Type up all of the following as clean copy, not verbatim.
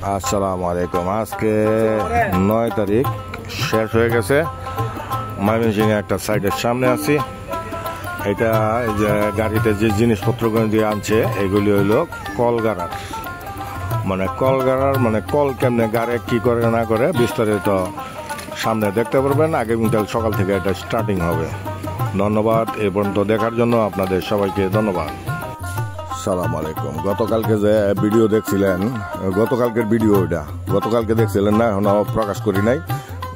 আসসালামু আলাইকুম। আজকে 9 তারিখ শেষ হয়ে গেছে। ময়মনসিংহে একটা সাইডের সামনে আছি। এটা যে গাড়িতে যে জিনিসপত্রগুলো দিয়ে আনছে এগুলি হইলো কলগাড়ার, মানে কলগাড়ার মানে কল কেমনে গাড়ে কি করে না করে বিস্তারিত সামনে দেখতে পারবেন। আগামীকাল সকাল থেকে এটা স্টার্টিং হবে। ধন্যবাদ এই পর্যন্ত দেখার জন্য, আপনাদের সবাইকে ধন্যবাদ। সালাম আলাইকুম। গতকালকে যে ভিডিও দেখছিলেন, গতকালকের ভিডিও এটা গতকালকে দেখছিলেন না, এখন প্রকাশ করি নাই।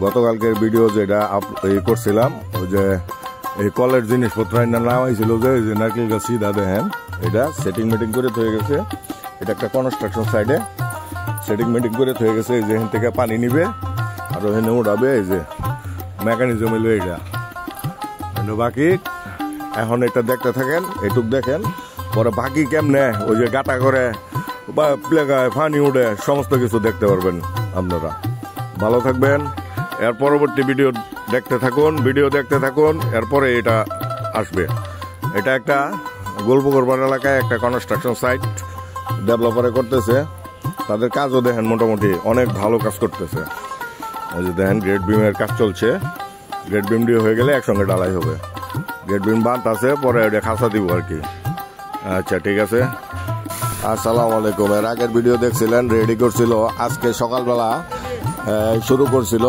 গতকালকের ভিডিও যেটা করছিলাম ওই যে এই কলের জিনিসপত্র নাম হয়েছিল যে নারকেল গাছ সিধা দেখেন, এটা সেটিং মিটিং করে হয়ে গেছে। এটা একটা কনস্ট্রাকশন সাইডে সেটিং মিটিং করে হয়ে গেছে। এই যে এখান থেকে পানি নিবে আর ওখানে উঠাবে, এই যে মেকানিজম এলো এটা। বাকি এখন এটা দেখতে থাকেন, এটুক দেখেন, পরে বাকি কেমনে ওই যে গাটা করে বা প্লেগায় পানি উঠে সমস্ত কিছু দেখতে পারবেন আপনারা। ভালো থাকবেন। এর পরবর্তী ভিডিও দেখতে থাকুন, এরপরে এটা আসবে। এটা একটা গোলপুকুরপাড় এলাকায় একটা কনস্ট্রাকশন সাইট ডেভেলপারে করতেছে। তাদের কাজও দেখেন মোটামুটি অনেক ভালো কাজ করতেছে। এই যে দেখেন গ্রেড বিমের কাজ চলছে। গ্রেড বিম দিয়ে হয়ে গেলে একসঙ্গে ডালাই হবে। গ্রেড বিম বাঁধ আছে, পরে ওটা খাসা দিব আর কি। আচ্ছা ঠিক আছে। আসসালামু আলাইকুম। এর আগের ভিডিও দেখছিলেন, রেডি করছিল আজকে সকালবেলা শুরু করছিল।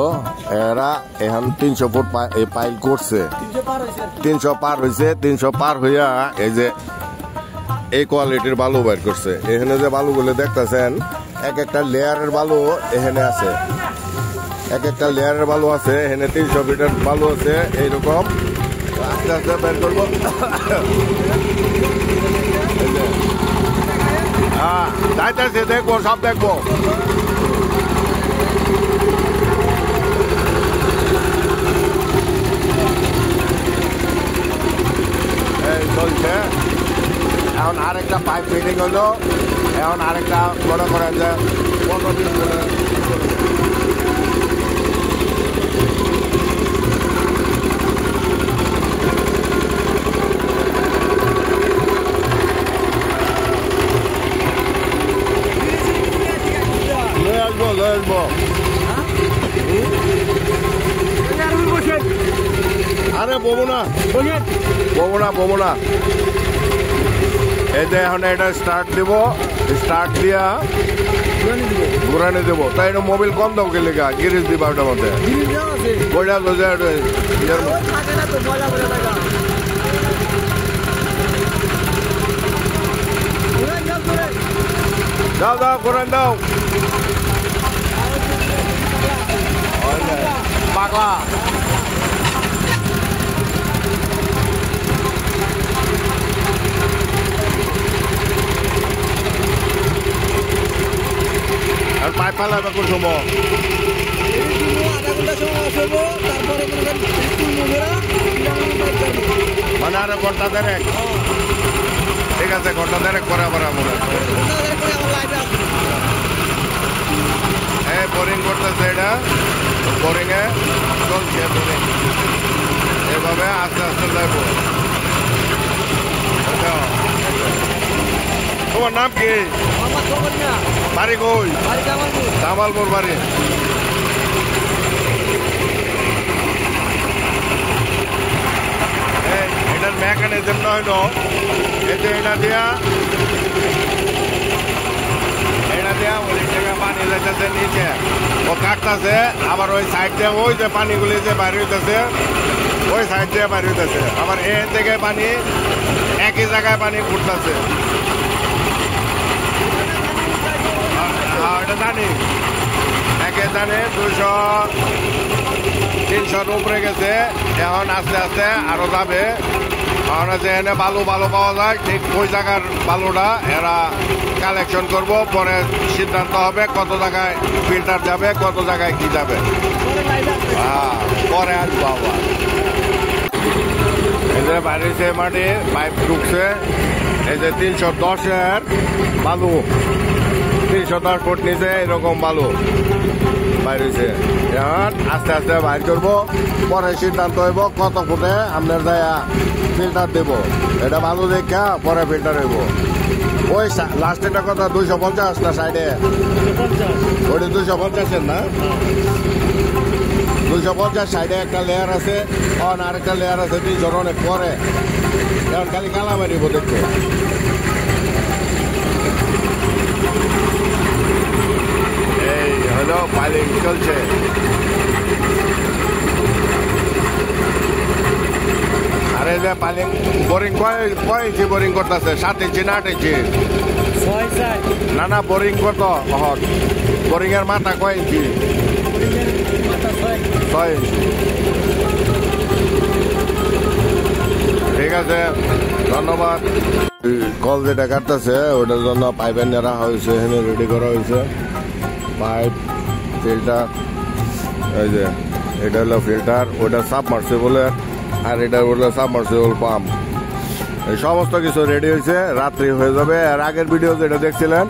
এরা এখন 300 ফুট পাইল করছে, 300 পার হয়েছে। 300 পার হইয়া এই যে এই কোয়ালিটির বালু বের করছে। এখানে যে বালুগুলো দেখতেছেন, এক একটা লেয়ারের বালু এখানে আছে, এক একটা লেয়ারের বালু আছে। এখানে 300 ফিটের বালু আছে। এইরকম আস্তে আস্তে বের করবো। হ্যাঁ যাইতেছে, দেখবো, সব দেখবো। এই চলছে। এখন আরেকটা পাইপ ফিটিং হলো। এখন আরেকটা মনে করেন যে 15-20 করে আসবো। আরে বমু না। এই যে এখন এটা স্টার্ট দিব, স্টার্ট দিয়া ঘুরানি দেবো। তাই মোবিল কম দাও গেলে গিরিজ দিবা ওটার মধ্যে। দাও ঘুরান দাও। পাগলা আর পাইপ পালা কোন সময় মানে আরো ঘন্টা দেড়েক। ঠিক আছে, ঘন্টা দেড়েক করে আবার আমরা বোরিং করতেছে। এটা বোরিং এ চলছে, বোরিং এভাবে আস্তে আস্তে যাইব। তোমার নাম কি? বাড়ি কই? জামালপুর বাড়ি। এটার মেকানিজম নয় নো, এতে এটা দিয়া ওই জায়গায় পানি যাইতেছে নিচে, ও কাটতেছে। আবার ওই সাইড দিয়ে ওই যে পানিগুলি যে বাইরে হইতেছে, ওই সাইড দিয়ে বাইরে হইতেছে। আবার এর থেকে পানি একই জায়গায় পানি ঘুরতেছে। এটা জানি, একে জানে 200-300 উপরে গেছে। এখন আস্তে আস্তে আরো যাবে। কারণ যেখানে বালু পাওয়া যায়, ঠিক ওই জায়গার বালুটা এরা কালেকশন করব। পরে সিদ্ধান্ত হবে কত জায়গায় ফিল্টার যাবে, কত জায়গায় কি যাবে। পরে আসবো আবার। এই যে বাইরে মাটি পাইপ ঢুকছে। এই যে 310-এর বালু, 310 ফুট নিচে এরকম বালু বাইরেছে। এখন আস্তে আস্তে বাইর করবো। পরে সিদ্ধান্ত হইব কত ফুটে আপনার ফিল্টার দেব। এটা ভালো দেখা পরে ফিল্টার হইব। ওই লাস্টেরটা কথা 250 না সাইডে ওটা 250 না 250 সাইডে একটা লেয়ার আছে আর একটা লেয়ার আছে 300 অনেক পরে এখন খালি কালা মারিব দেখতে এই হলো পাইলিং চলছে আরে যে পাইলিং বোরিং কয় ইঞ্চি বোরিং করতেছে 7 ইঞ্চি না 8 ইঞ্চি না বোরিং কত বোরিং এর মাথা কয় ইঞ্চি 6 ইঞ্চি ঠিক আছে ধন্যবাদ কল যেটা কাটতেছে ওটার জন্য পাইপের নেওয়া হয়েছে এখানে রেডি করা হয়েছে পাইপ ফিল্টার এই যে এটা হলো ফিল্টার ওটা সাবমার্সিবলের আর এটা হলো সাবমার্সিবল পাম্প এই সমস্ত কিছু রেডি হয়েছে রাত্রি হয়ে যাবে আর আগের ভিডিও যেটা দেখছিলেন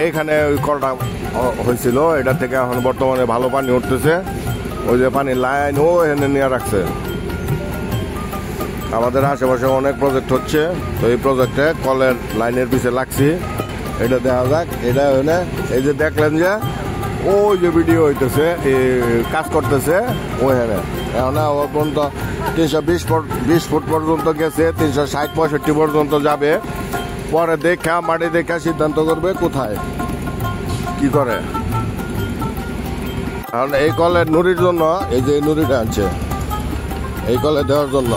এইখানে ওই কলটা হয়েছিল এটা থেকে এখন বর্তমানে ভালো পানি উঠতেছে ওই যে পানির লাইন ও এখানে নিয়ে রাখছে আমাদের আশেপাশে অনেক প্রজেক্ট হচ্ছে তো এই প্রজেক্টে কলের লাইনের পিছে লাগছি এটা দেখা যাক এটা হলে এই যে দেখলেন যে ওই যে ভিডিও হইতেছে কাজ করতেছে ওইখানে এখন ওর পর্যন্ত 320 ফুট পর্যন্ত গেছে 360-65 পর্যন্ত যাবে পরে দেখা মাটি দেখা সিদ্ধান্ত করবে কোথায় কি করে কারণ এই কলের নুড়ির জন্য এই যে নুড়িটা আনছে এই কলে দেওয়ার জন্য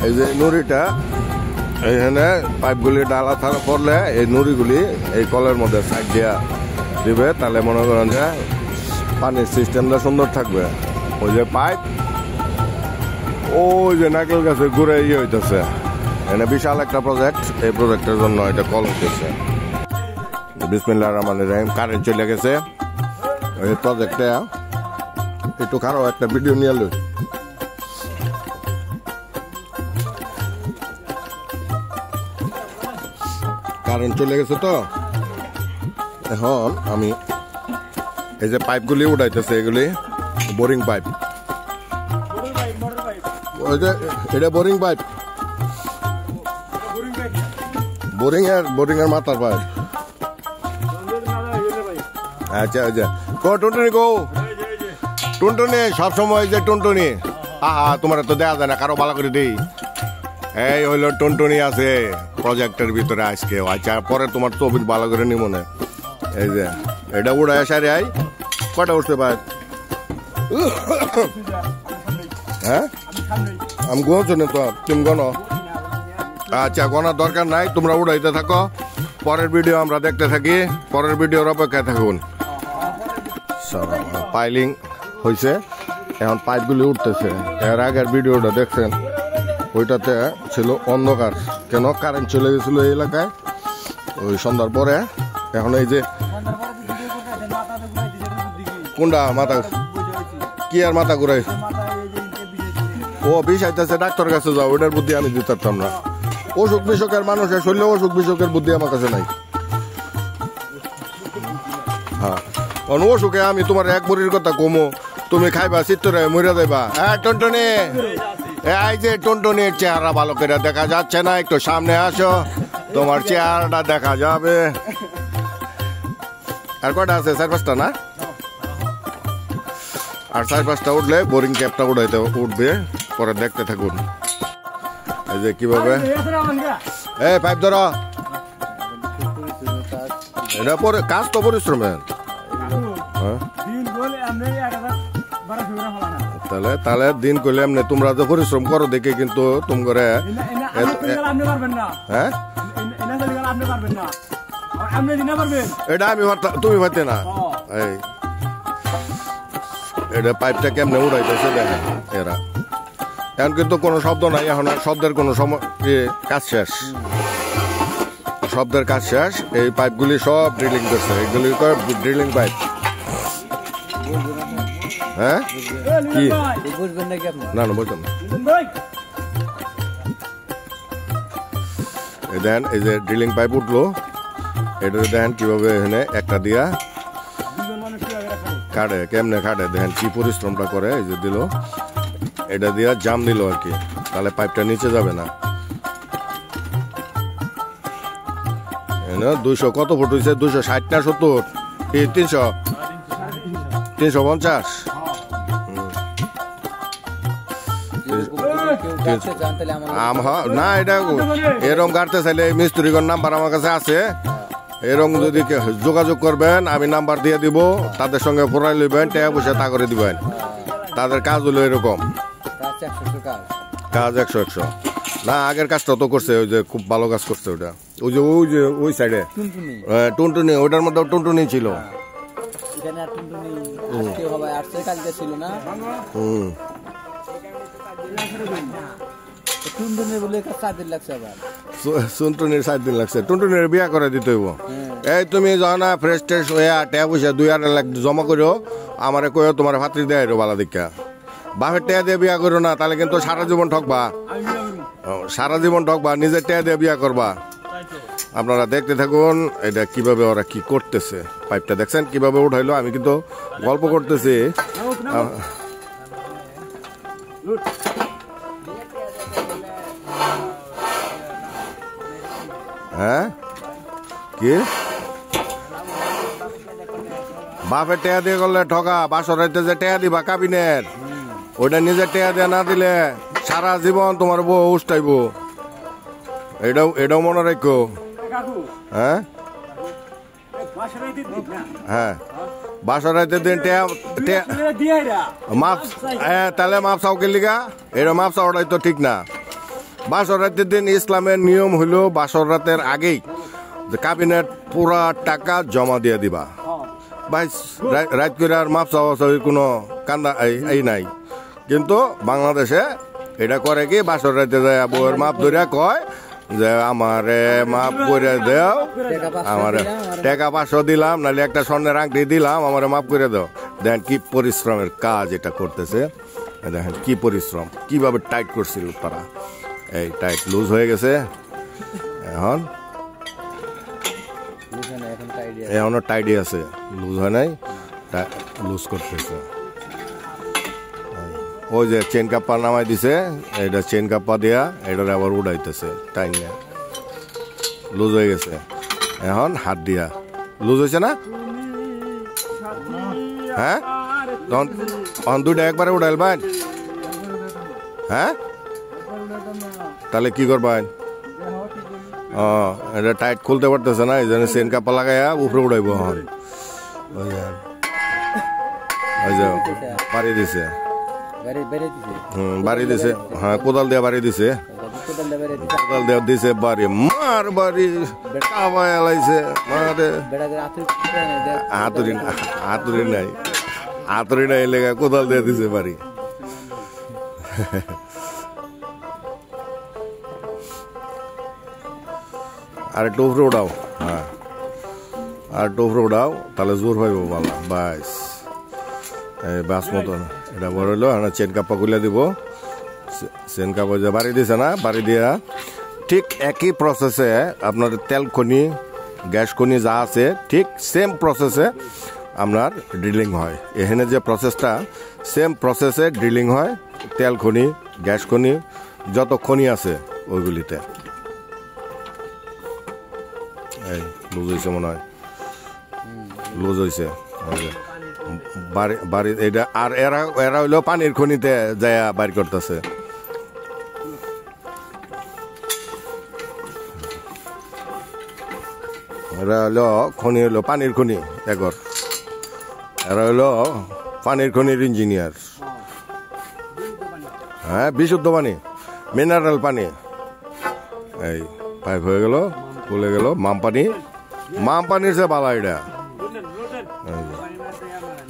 এই যে নুড়িটা এইখানে পাইপগুলি ডালা থালা করলে এই নুড়িগুলি এই কলের মধ্যে সাইড দিয়া দিবে তাহলে মনে করেন যে পানির সিস্টেমটা সুন্দর থাকবে ওই যে পাইপ ওই যে নারকেল গাছে ঘুরে হইতেছে এখানে বিশাল একটা প্রজেক্ট এই প্রজেক্টের জন্য এটা কল হইতেছে বিসমিল্লাহির রহমানির রহিম কারেন্ট চলে গেছে ওই প্রজেক্টে একটু খারাপ একটা ভিডিও নিয়ে এলো কারেন্ট চলে গেছে তো এখন আমি এই যে পাইপগুলি উঠাইতেছে এগুলি বোরিং পাইপ ওই যে এটা বোরিং পাইপ বোরিং এর মাথার পাইপ আচ্ছা আচ্ছা কো টুনটুনি গো টুনটুনি সবসময় যে টুনটুনি তোমার তো দেওয়া যায় না কারো ভালো করে দিই এই হইলো টুনটুনি আছে প্রজেক্টের ভিতরে আজকে আচ্ছা পরে তোমার তো ভালো করে নি মনে এই যে এটা উড়ায় সারি আই কটা উঠতে পার হ্যাঁ আমি গুনছো না তো তুমি গণ আচ্ছা গণার দরকার নাই তোমরা উড়াইতে থাকো পরের ভিডিও আমরা দেখতে থাকি পরের ভিডিওর অপেক্ষায় থাকুন পাইলিং হয়েছে এখন পাইপগুলি উঠতেছে এর আগের ভিডিওটা দেখছেন ওইটাতে ছিল অন্ধকার কেন কারেন্ট চলে গেছিল এই এলাকায় ওই সন্ধ্যার পরে এখন এই যে কোনটা মাথা কি আর মাথা ঘুরাই ও বিষ আইতেছে ডাক্তার কাছে যাও ওইটার বুদ্ধি আমি দিতে পারতাম না অসুখ বিসুখের মানুষের শরীরে অসুখ বিসুখের বুদ্ধি আমার কাছে নাই হ্যাঁ অসুখে আমি তোমার এক বড়ির কথা কমো তুমি খাইবা চিত্তরে মরে যাইবা হ্যাঁ টুনটুনি এই যে টুনটুনির চেহারা ভালো করে দেখা যাচ্ছে না একটু সামনে আসো তোমার চেহারাটা দেখা যাবে আর কয়টা আছে 4-5টা না আর 4-5টা উঠলে বোরিং ক্যাপটা উঠবে পরে দেখতে থাকুন এই যে কিভাবে এই পাইপ ধরো এটা পরে কাজ তো পরিশ্রমের তাহলে দিন করলে এমনি তোমরা তো পরিশ্রম করো দেখে কিন্তু তোমার হ্যাঁ এটা আমি তুমি পারতে না এই এটা পাইপটা কেমনে উড়াইতেছে দেখেন এরা এখন কিন্তু কোনো শব্দ নাই এখন শব্দের কোনো কাজ শেষ শব্দের কাজ শেষ এই পাইপগুলি সব ড্রিলিং করছে এগুলি ড্রিলিং পাইপ হ্যাঁ কি না না বুঝলাম দেখেন এই যে ড্রিলিং পাইপ উঠলো এটা দেখেন কিভাবে এখানে একটা দিয়া কাটে কেমনে কাটে দেখেন কি পরিশ্রমটা করে এই যে দিল এটা দিয়া জাম দিল আর কি তাহলে পাইপটা নিচে যাবে না 200 কত ফুট হয়েছে? 260 না 70? 300 350? না, এটা এরকম গাড়তে চাইলে মিস্ত্রিগণ নাম্বার আমার কাছে আছে, এরকম যদি যোগাযোগ করবেন আমি নাম্বার দিয়ে দিব, তাদের সঙ্গে ফোরাই লইবেন, টাকা পয়সা তা করে দিবেন। তাদের কাজ হলো এরকম, কাজ 100 না। আগের কাজটা তো করছে, ওই যে খুব ভালো কাজ করছে ওটা, ওই সাইডে টুনটুনি, ওটার মধ্যে টুনটুনি ছিল। টুনটুনির 7 দিন লাগছে। টুনটুনির বিয়া করে দিতে হইব। এই তুমি যাও না, ফ্রেশ ট্রেশ হইয়া টাকা পয়সা 2,000 লাখ জমা করো, আমারে কইও তোমার ভাতৃ দেয় বালা দীক্ষা। বাপের টাকা দিয়ে বিয়া করো না, তাহলে কিন্তু সারা জীবন ঠকবা, সারা জীবন ঠকবা। নিজের টাকা দিয়ে বিয়া করবা। আপনারা দেখতে থাকুন এটা কিভাবে ওরা কি করতেছে। পাইপটা দেখছেন কিভাবে উঠাইলো? আমি কিন্তু গল্প করতেছি। হ্যাঁ, কি বাপের টেয়া দিয়ে করলে ঠকা? বাসর রাইতে যে টেয়া দিবা কাবিনের, ওইটা নিজের টেয়া দিয়ে না দিলে সারা জীবন তোমার বউ উষ্টাইব। এটাও মনে রাখো। হ্যাঁ হ্যাঁ, বাসর রাইতের দিন মাপ, হ্যাঁ তাহলে মাপ চাও কে লিগা? এটা মাপ চাওয়াটাই তো ঠিক না। বাসর রাতের দিন ইসলামের নিয়ম হইলো বাসর রাতের আগেই কাবিনেট পুরা টাকা জমা দিয়ে দিবা। ভাই রাত করে আর মাপ চাওয়া কোনো কান্দা এই নাই। কিন্তু বাংলাদেশে এটা করে কি, বাসর রাতে যায় বউয়ের মাপ ধরিয়া কয় যে আমারে মাপ করে দেও, আমার টাকা 500 দিলাম, নাহলে একটা স্বর্ণের আংটি দিলাম, আমারে মাপ করে দাও। দেখেন কি পরিশ্রমের কাজ এটা করতেছে, দেখেন কি পরিশ্রম, কিভাবে টাইট করছিল তারা। এই টাইট লুজ হয়ে গেছে, এখনো টাইটই আছে, লুজ হয় নাই, লুজ করতেছে। ওই যে চেন কাপ্পা নামাই দিছে, এটা চেন কাপ্পা দিয়া এটার আবার উড়াইতেছে, টাইম নিয়ে লুজ হয়ে গেছে। এখন হাত দিয়া লুজ হয়েছে না? হ্যাঁ, তখন দুইটা একবারে উড়াইলবেন। হ্যাঁ, তাহলে কি করবেন? ও, এটা টাইট খুলতে পারতেছে না, এই জন্য চেন কাপ্পা লাগাইয়া উপরে উড়াইব। এখন ওই যে বাড়ি দিছে, বাড়ি দিছে, হ্যাঁ কোদাল দিয়ে বাড়ি দিছে, কোদাল দিয়ে দিছে বাড়ি, মার বাড়ি এলাইছে মারে। হাতুড়ি নাই, হাতুড়ি নাই লেগা কোদাল দিয়ে দিছে বাড়ি। আর একটু উপরে উঠাও, হ্যাঁ আর একটু উপরে উঠাও, তাহলে জোর পাইব ভালো। বাইস বাস মতন এটা বড় হইলো। চেন কাপ্পা খুলে দিব, চেন কাপ্পা যে বাড়ি দিছে না, বাড়ি দিয়া ঠিক একই প্রসেসে আপনার তেল খনি, গ্যাস খনি যা আছে ঠিক সেম প্রসেসে আপনার ড্রিলিং হয়। এখানে যে প্রসেসটা সেম প্রসেসে ড্রিলিং হয়, তেল খনি, গ্যাস খনি, যত খনি আছে ওইগুলিতে। এই লুজ হয়েছে মনে হয়, লুজ হয়েছে বাড়ি এটা। আর এরা হইলো পানির খনিতে যায় বাইর করতেছে। এরা হইলো খনি, হইলো পানির খনি একর, এরা হইলো পানির খনির ইঞ্জিনিয়ার। হ্যাঁ, বিশুদ্ধ পানি, মিনারেল পানি। এই পাইপ হয়ে গেল, খুলে গেল, মাম পানির যে বালা এটা।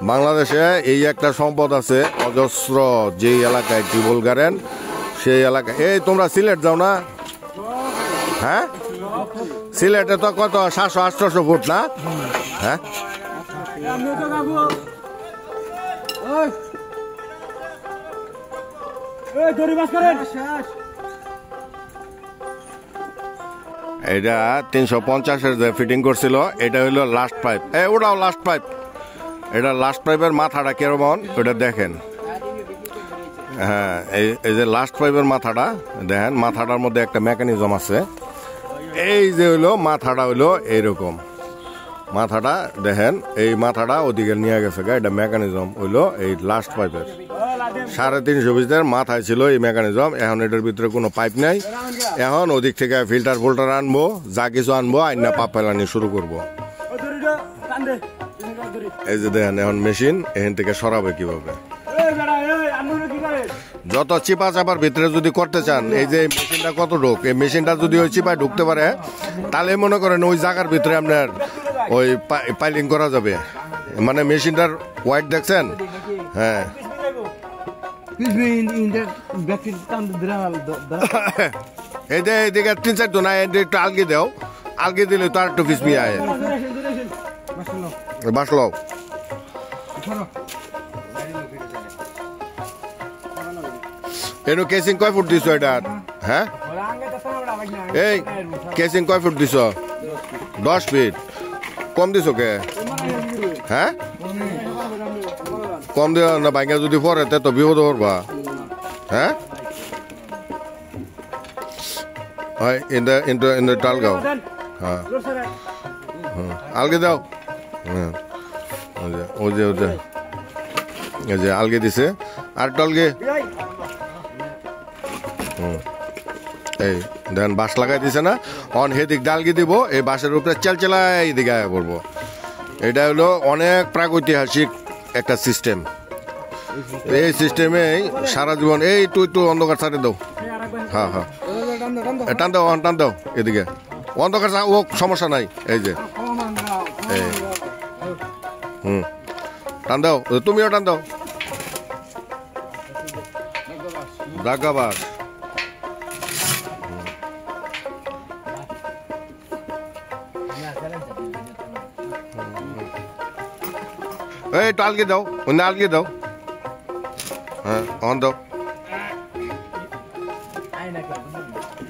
বাংলাদেশে এই একটা সম্পদ আছে অজস্র, যে এলাকায় টিউবওয়েল গাড়েন সেই এলাকায়। এই তোমরা সিলেট যাও না? হ্যাঁ, সিলেটে তো কত 700-800 ফুট না? হ্যাঁ, এটা 350-এর যে ফিটিং করছিল, এটা হইলো লাস্ট পাইপ। ওটাও লাস্ট পাইপ। এটা লাস্ট পাইপের মাথাটা কেমন ওটা দেখেন। হ্যাঁ, এই যে লাস্ট পাইপের মাথাটা দেখেন, মাথাটার মধ্যে একটা মেকানিজম আছে। এই যে হইলো মাথাটা হইলো এইরকম মাথাটা দেখেন এই মাথাটা ওদিকে নিয়ে গেছে এটা মেকানিজম হইলো এই লাস্ট পাইপের 350 পিসের মাথায় ছিল এই মেকানিজম এখন এটার ভিতরে কোনো পাইপ নাই এখন ওদিক থেকে ফিল্টার আনবো যা কিছু আনবো আইনা পাপ ফেলানি শুরু করবো এই যে দেখেন এখন মেশিন এখান থেকে সরাবে কিভাবে যত চিপা চাপার ভিতরে যদি করতে চান এই যে মেশিনটা কত ঢোক এই মেশিনটা যদি ওই চিপায় ঢুকতে পারে তাহলে মনে করেন ওই জায়গার ভিতরে আপনার ওই পাইলিং করা যাবে মানে মেশিনটার ওয়াইট দেখছেন হ্যাঁ এই যে এইদিকে 3-4 জন একটু আলগি দেও আলগি দিলে তো আর একটু ফিসমি আয় বাসলো এনো কেসিং কয় ফুট দিছ এটার হ্যাঁ এই কেসিং কয় ফুট দিছ 10 ফিট কম দিছ কে হ্যাঁ কম দিও না ভাঙ্গা যদি পরে তো বিপদ করবা হ্যাঁ হয় ইন দ্য টালগাঁও হ্যাঁ আলগে দাও হ্যাঁ ও যে আলগে দিছে আর টলগে এই দেন বাঁশ লাগাই দিছে না অন হেদিক ডালগি দিব এই বাঁশের উপরে চেলচেলায় এইদিকে আয়া করবো এটা হলো অনেক প্রাগৈতিহাসিক একটা সিস্টেম এই সিস্টেমে সারা জীবন এই একটু অন্ধকার ছাড়ে দাও হ্যাঁ হ্যাঁ টান দাও এদিকে অন্ধকার ও সমস্যা নাই এই যে টান দাও তুমিও টান দাও দাগাবাস এই টালকে দাও অন্য আলকে দাও হ্যাঁ অন দাও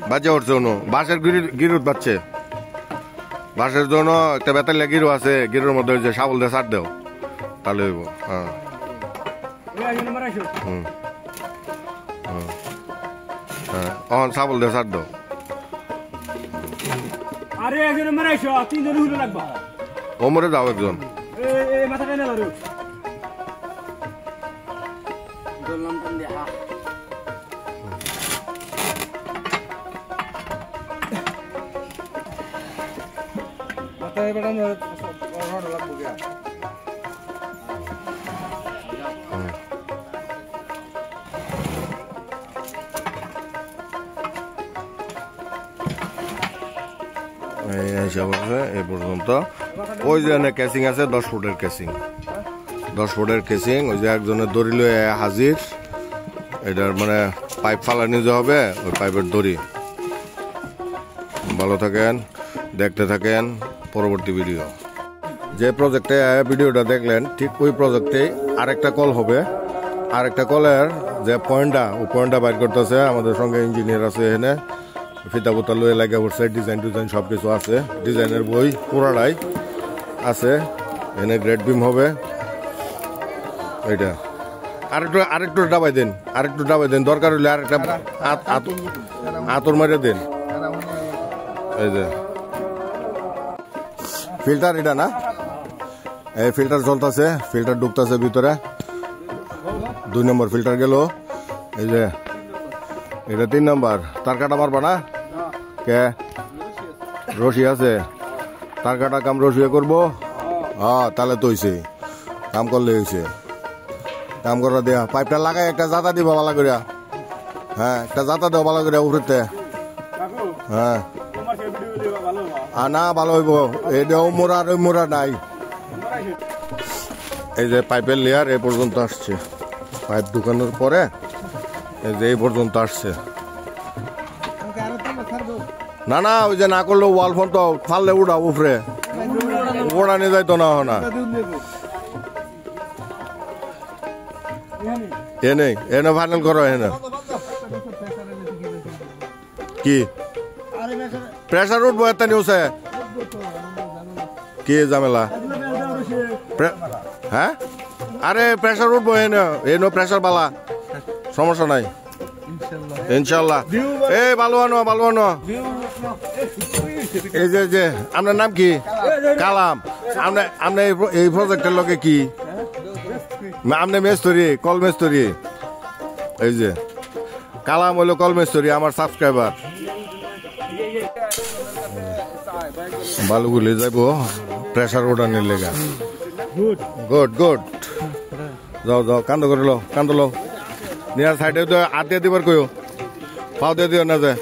বাজে উঠছে অনু বাঁশের গিরুত বাচ্চে বাঁশের জন্য একটা বেতালিয়া গিরু আছে গিরুর মধ্যে যে শাবল দিয়ে ছাড় দাও তাহলে হইব হ্যাঁ হ্যাঁ শাবল দিয়ে ছাড় দাও ওমরে যাও একজন এই পর্যন্ত ওই যে কেসিং আছে 10 ফুটের কেসিং 10 ফুটের কেসিং ওই যে একজনের দড়ি লয়ে হাজির এটার মানে পাইপ ফালানি যে হবে ওই পাইপের দড়ি ভালো থাকেন দেখতে থাকেন পরবর্তী ভিডিও যে প্রজেক্টে ভিডিওটা দেখলেন ঠিক ওই প্রজেক্টে আরেকটা কল হবে আরেকটা কলের যে পয়েন্টটা ওই পয়েন্টটা বাইর করতেছে আমাদের সঙ্গে ইঞ্জিনিয়ার আছে এখানে ফিতা বোতা লয়ে লাগে পড়ছে ডিজাইন সব কিছু আছে ডিজাইনের বই পুরাটাই আছে এনে গ্রেড বিম হবে এইটা আরেকটু ডাবাই দেন দরকার হলে আরেকটা আতর মারে দেন এই যে ফিল্টার এটা না এই ফিল্টার চলতেছে ফিল্টার ঢুকতেছে ভিতরে 2 নম্বর ফিল্টার গেল এই যে এটা 3 নম্বর তার কাটা মারবা না কে রশি আছে তার কাটা কাম রশিয়ে করবো হ্যাঁ তাহলে তো হয়েছে কাম করলে হয়েছে কাম করা দেয়া পাইপটা লাগাই একটা জাতা দিব ভালো করিয়া হ্যাঁ একটা জাতা দেওয়া ভালো করিয়া উপরেতে হ্যাঁ না ভালো হইব এটা মোরা নাই এই যে পাইপের লেয়ার এই পর্যন্ত আসছে পাইপ ঢুকানোর পরে এই যে এই পর্যন্ত আসছে না ওই যে না করলেও ওয়াল ফোন তো ফাললে উড়া উপরে ওড়া নিয়ে যাইতো না এনে ফাইনাল করো এনে কি প্রেসার উঠবো এত নিউজ কি ঝামেলা হ্যাঁ আরে প্রেসার উঠবো এনো প্রেসার বালা সমস্যা নাই ইনশাল্লাহ এই ভালো আনো এই যে আপনার নাম কি? কালাম। আপনি এই প্রজেক্টের লগে কি? আপনি মেস্তরি, কল মেস্তরি। এই যে কালাম হইলো কল মেস্তরি, আমার সাবস্ক্রাইবার। বালুগুলি যাইব প্রেসার ওঠানোর লেগা। গুড গুড, যাও যাও, কান্দ করে লো, কান্দ লো। নিয়ার সাইডে আট দিয়ে দিবার কইও, পাও দিয়ে দিও না যে।